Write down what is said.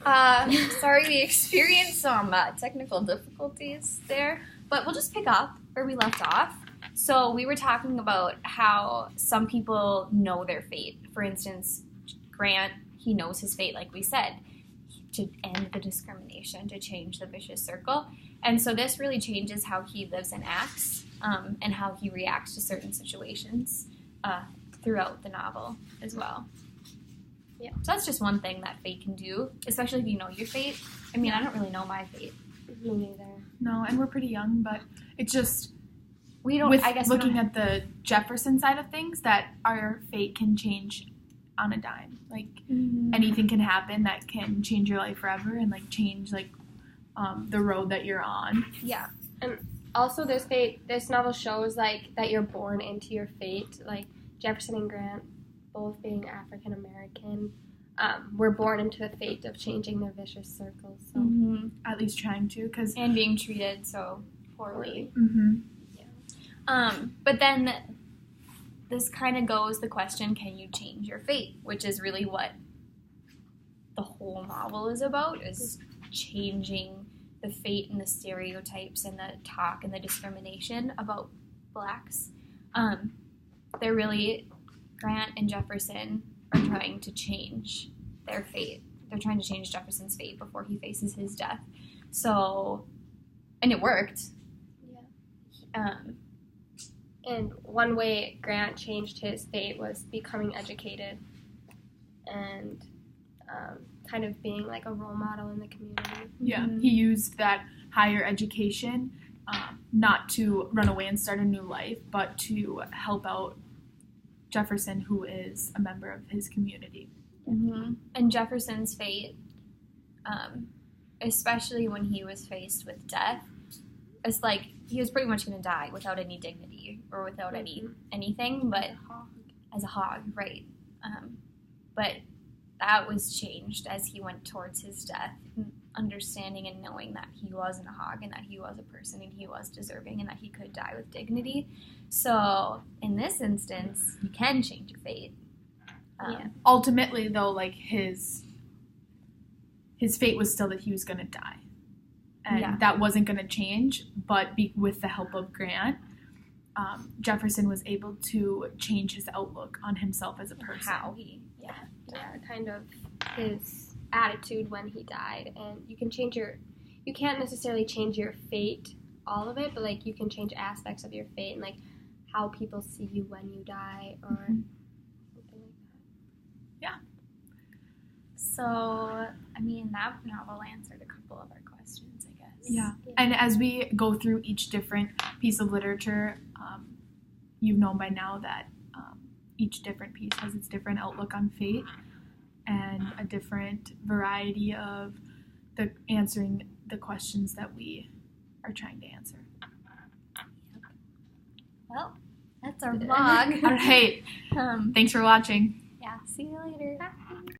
Sorry, we experienced some technical difficulties there, but we'll just pick up where we left off. So we were talking about how some people know their fate. For instance, Grant, he knows his fate, like we said, to end the discrimination, to change the vicious circle. And so this really changes how he lives and acts, and how he reacts to certain situations throughout the novel as well. Yeah. So that's just one thing that fate can do, especially if you know your fate. I mean, I don't really know my fate. Me neither. No, and we're pretty young, but it's just looking at the Jefferson side of things, that our fate can change on a dime. Like, anything can happen that can change your life forever and, like, change, like, the road that you're on. Yeah. And also this novel shows, like, that you're born into your fate. Like, Jefferson and Grant, both being African American, were born into the fate of changing their vicious circle. So at least trying to, and being treated so poorly. Yeah. But then this kind of goes the question: can you change your fate? Which is really what the whole novel is about: is changing the fate and the stereotypes and the talk and the discrimination about blacks. They're really, Grant and Jefferson are trying to change their fate. They're trying to change Jefferson's fate before he faces his death. So, and it worked. Yeah. And one way Grant changed his fate was becoming educated and kind of being like a role model in the community. Yeah, he used that higher education not to run away and start a new life, but to help out Jefferson, who is a member of his community. And Jefferson's fate, especially when he was faced with death, it's like he was pretty much going to die without any dignity or without anything, but as a hog, right? But that was changed as he went towards his death, understanding and knowing that he wasn't a hog and that he was a person and he was deserving and that he could die with dignity. So in this instance, you can change your fate. Ultimately, though, like his fate was still that he was going to die, and that wasn't going to change. But with the help of Grant, Jefferson was able to change his outlook on himself as a person. Kind of his attitude when he died. And you can't necessarily change your fate, all of it, but like you can change aspects of your fate and like how people see you when you die or something like that. Yeah. So, I mean, that novel answered a couple of our questions, I guess. Yeah. And as we go through each different piece of literature, you've known by now that each different piece has its different outlook on fate and a different variety of answering the questions that we are trying to answer. Well, that's our vlog. All right. Thanks for watching. Yeah, see you later.